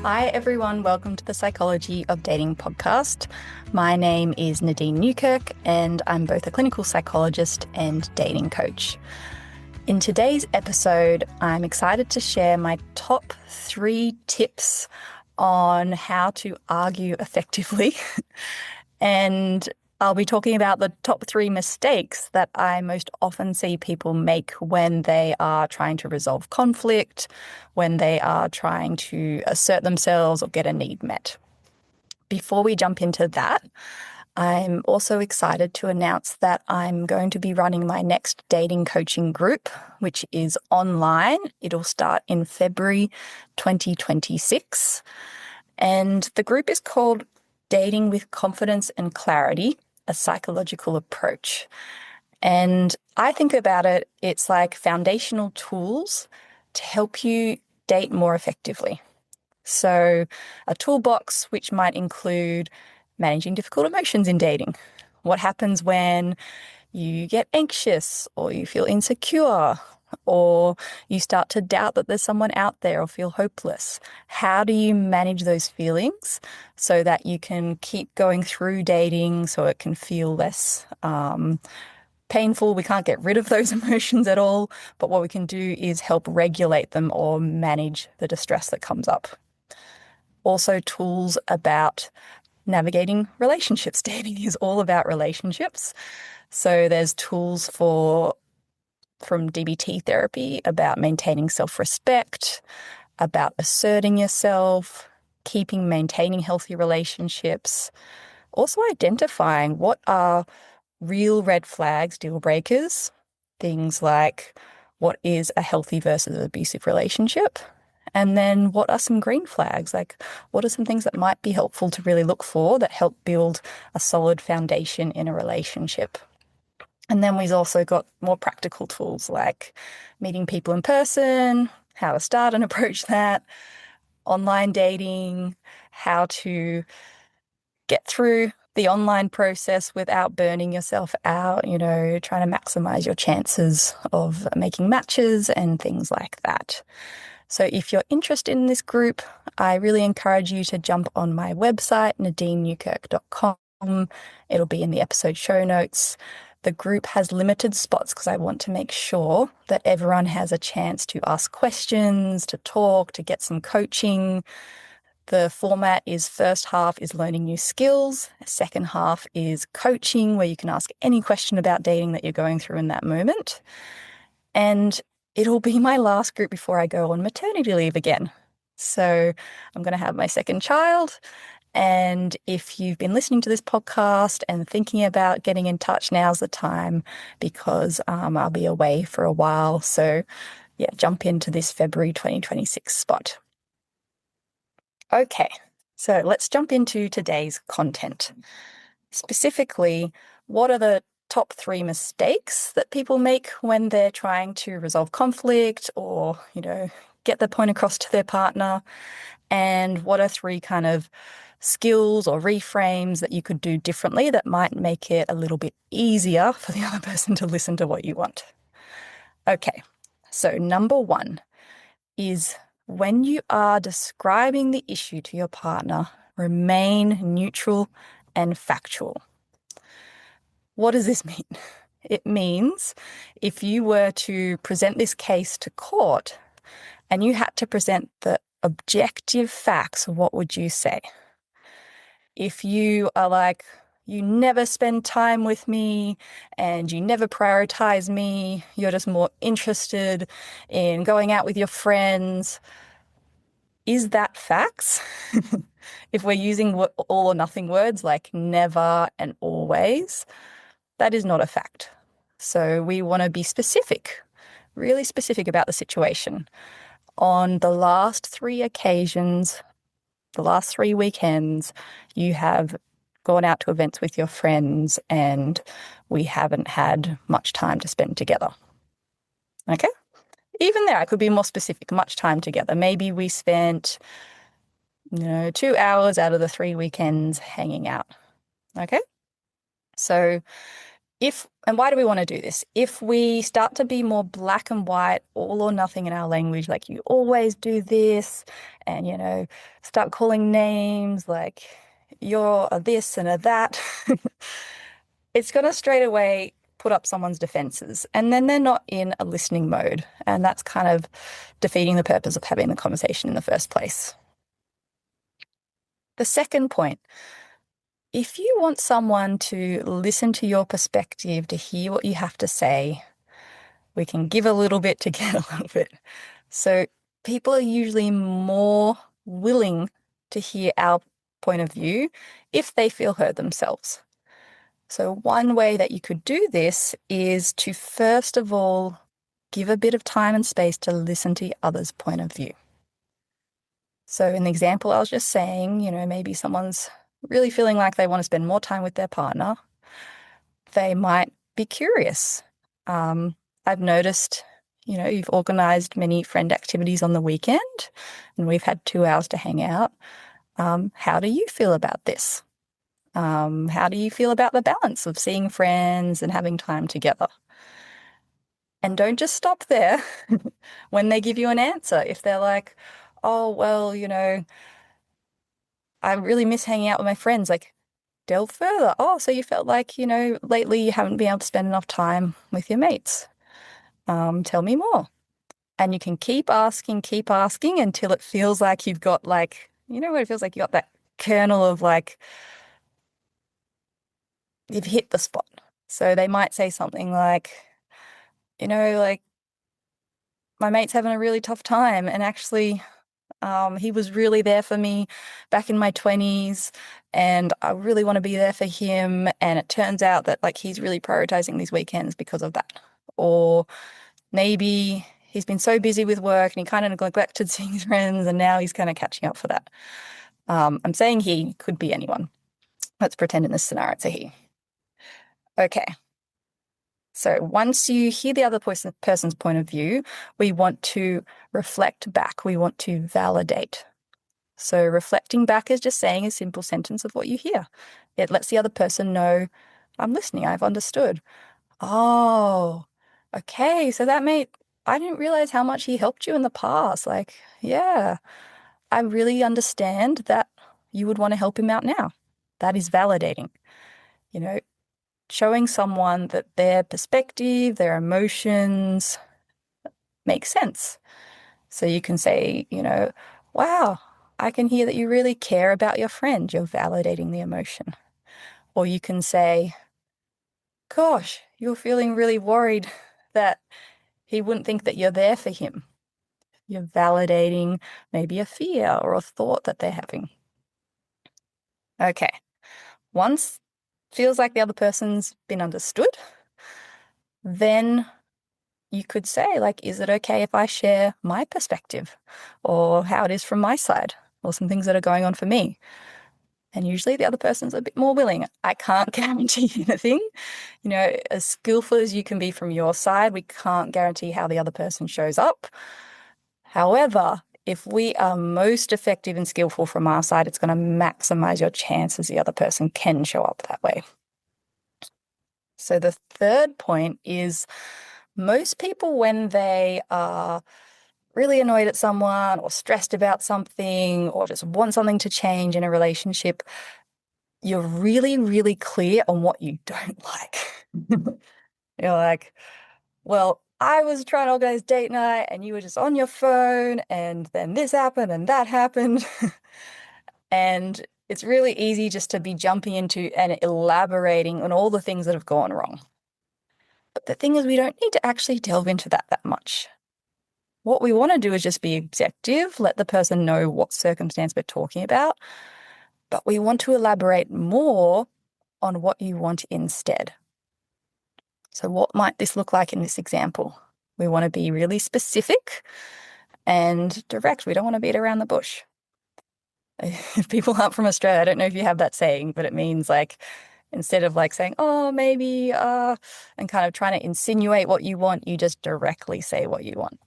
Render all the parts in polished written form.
Hi, everyone. Welcome to the Psychology of Dating podcast. My name is Nadine Newkirk, and I'm both a clinical psychologist and dating coach. In today's episode, I'm excited to share my top 3 tips on how to argue effectively. And I'll be talking about the top 3 mistakes that I most often see people make when they are trying to resolve conflict, when they are trying to assert themselves or get a need met. Before we jump into that, I'm also excited to announce that I'm going to be running my next dating coaching group, which is online. It'll start in February 2026. And the group is called Dating with Confidence and Clarity, a Psychological Approach. And I think about it, it's like foundational tools to help you date more effectively. So a toolbox which might include managing difficult emotions in dating. What happens when you get anxious or you feel insecure or you start to doubt that there's someone out there or feel hopeless? How do you manage those feelings so that you can keep going through dating so it can feel less painful? We can't get rid of those emotions at all, but what we can do is help regulate them or manage the distress that comes up. Also, tools about navigating relationships. Dating is all about relationships. So there's tools from DBT therapy about maintaining self-respect, about asserting yourself, maintaining healthy relationships, also identifying what are real red flags, deal breakers, things like what is a healthy versus abusive relationship, and then what are some green flags, like what are some things that might be helpful to really look for that help build a solid foundation in a relationship. And then we've also got more practical tools like meeting people in person, how to start and approach that, online dating, how to get through the online process without burning yourself out, trying to maximize your chances of making matches and things like that. So if you're interested in this group, I really encourage you to jump on my website, nadineNewkirk.com. It'll be in the episode show notes. The group has limited spots because I want to make sure that everyone has a chance to ask questions, to talk, to get some coaching. The format is first half is learning new skills. Second half is coaching, where you can ask any question about dating that you're going through in that moment. And it'll be my last group before I go on maternity leave again. So I'm going to have my second child. And if you've been listening to this podcast and thinking about getting in touch, now's the time, because I'll be away for a while. So yeah, jump into this February 2026 spot. Okay, so let's jump into today's content. Specifically, what are the top 3 mistakes that people make when they're trying to resolve conflict or, get the point across to their partner? And what are 3 kind of skills or reframes that you could do differently that might make it a little bit easier for the other person to listen to what you want? Okay, so number 1 is when you are describing the issue to your partner, remain neutral and factual. What does this mean? It means if you were to present this case to court and you had to present the objective facts, what would you say? If you are like, you never spend time with me and you never prioritize me, you're just more interested in going out with your friends, is that facts? If we're using all or nothing words like never and always, that is not a fact. So we want to be specific, really specific about the situation. On the last 3 occasions, the last 3 weekends, you have gone out to events with your friends and we haven't had much time to spend together. Okay? Even there, I could be more specific, much time together. Maybe we spent, 2 hours out of the 3 weekends hanging out. Okay? So And why do we want to do this? If we start to be more black and white, all or nothing in our language, like you always do this, and, start calling names like you're a this and a that, it's going to straight away put up someone's defenses. And then they're not in a listening mode. And that's kind of defeating the purpose of having the conversation in the first place. The second point, if you want someone to listen to your perspective, to hear what you have to say, we can give a little bit to get a little bit. So people are usually more willing to hear our point of view if they feel heard themselves. So one way that you could do this is to first of all give a bit of time and space to listen to the other's point of view. So in the example I was just saying, maybe someone's really feeling like they want to spend more time with their partner. They might be curious. I've noticed, you've organized many friend activities on the weekend and we've had 2 hours to hang out. How do you feel about this? How do you feel about the balance of seeing friends and having time together? And don't just stop there when they give you an answer. If they're like, oh, well, I really miss hanging out with my friends, like delve further. Oh, so you felt like, lately you haven't been able to spend enough time with your mates. Tell me more. And you can keep asking until it feels like you've got like, what it feels like you got that kernel of like, you've hit the spot. So they might say something like, like my mate's having a really tough time. And actually, he was really there for me back in my 20s, and I really want to be there for him. And it turns out that like he's really prioritizing these weekends because of that. Or maybe he's been so busy with work and he kind of neglected seeing his friends, and now he's kind of catching up for that. I'm saying he, could be anyone. Let's pretend in this scenario it's a he. Okay. So once you hear the other person's point of view, we want to reflect back. We want to validate. So reflecting back is just saying a simple sentence of what you hear. It lets the other person know, I'm listening, I've understood. Oh, okay. So that mate, I didn't realize how much he helped you in the past. Like, yeah, I really understand that you would want to help him out now. That is validating. You know, showing someone that their perspective, their emotions make sense. So you can say, wow, I can hear that you really care about your friend. You're validating the emotion. Or you can say, gosh, you're feeling really worried that he wouldn't think that you're there for him. You're validating maybe a fear or a thought that they're having. Okay. Once feels like the other person's been understood, then you could say, like, is it okay if I share my perspective or how it is from my side or some things that are going on for me? And usually the other person's a bit more willing. I can't guarantee anything. As skillful as you can be from your side, we can't guarantee how the other person shows up. However, if we are most effective and skillful from our side, it's going to maximize your chances the other person can show up that way. So the third point is most people, when they are really annoyed at someone or stressed about something or just want something to change in a relationship, you're really, really clear on what you don't like. You're like, well, I was trying to organize date night and you were just on your phone and then this happened and that happened. And it's really easy just to be jumping into and elaborating on all the things that have gone wrong. But the thing is, we don't need to actually delve into that much. What we want to do is just be objective, let the person know what circumstance we're talking about, but we want to elaborate more on what you want instead. So what might this look like in this example? We want to be really specific and direct. We don't want to beat around the bush. If people aren't from Australia, I don't know if you have that saying, but it means like instead of like saying, oh, maybe, and kind of trying to insinuate what you want, you just directly say what you want.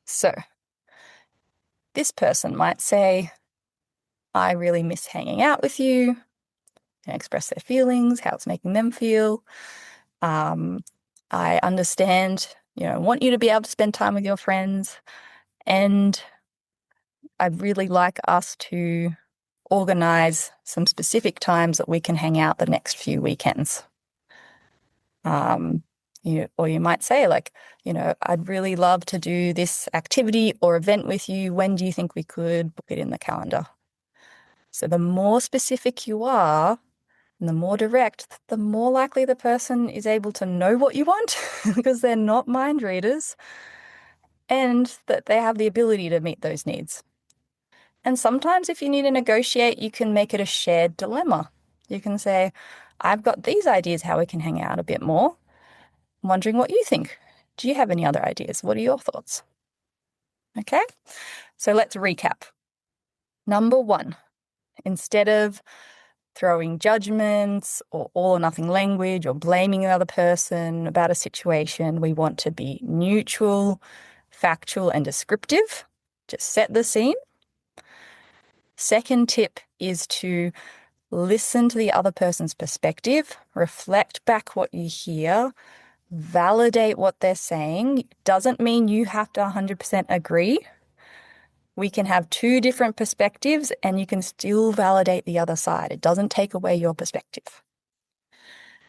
So this person might say, I really miss hanging out with you. express their feelings, how it's making them feel. I understand, want you to be able to spend time with your friends. And I'd really like us to organize some specific times that we can hang out the next few weekends. Or you might say, like, I'd really love to do this activity or event with you. When do you think we could book it in the calendar? So the more specific you are, and the more direct, the more likely the person is able to know what you want because they're not mind readers, and that they have the ability to meet those needs. And sometimes if you need to negotiate, you can make it a shared dilemma. You can say, I've got these ideas how we can hang out a bit more. I'm wondering what you think. Do you have any other ideas? What are your thoughts? Okay, so let's recap. Number 1, instead of throwing judgments or all or nothing language or blaming another person about a situation, we want to be neutral, factual, and descriptive. Just set the scene. Second tip is to listen to the other person's perspective, reflect back what you hear, validate what they're saying. Doesn't mean you have to 100% agree. We can have 2 different perspectives and you can still validate the other side. It doesn't take away your perspective.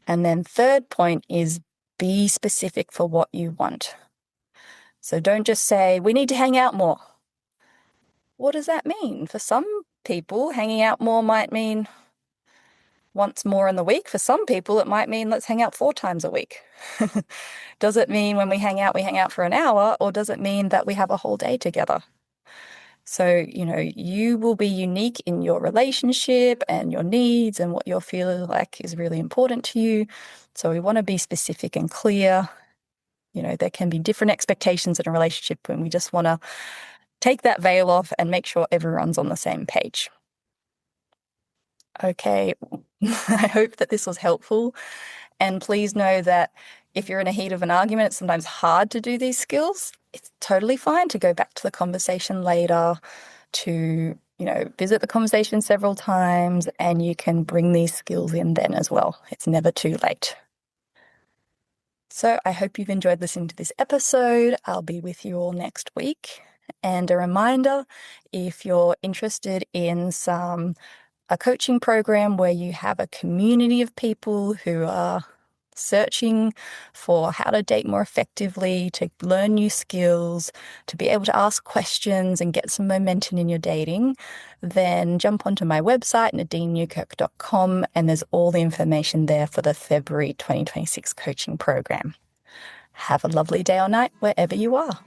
And then third point is be specific for what you want. So don't just say, we need to hang out more. What does that mean? For some people, hanging out more might mean once more in the week. For some people, it might mean let's hang out 4 times a week. Does it mean when we hang out for an hour, or does it mean that we have a whole day together? So, you will be unique in your relationship and your needs and what you're feeling like is really important to you. So we want to be specific and clear. There can be different expectations in a relationship, and we just want to take that veil off and make sure everyone's on the same page. Okay, I hope that this was helpful. And please know that if you're in a heat of an argument, it's sometimes hard to do these skills. It's totally fine to go back to the conversation later, to, visit the conversation several times, and you can bring these skills in then as well. It's never too late. So I hope you've enjoyed listening to this episode. I'll be with you all next week. And a reminder, if you're interested in a coaching program where you have a community of people who are searching for how to date more effectively, to learn new skills, to be able to ask questions and get some momentum in your dating, then jump onto my website, nadineNewkirk.com, and there's all the information there for the February 2026 coaching program. Have a lovely day or night wherever you are.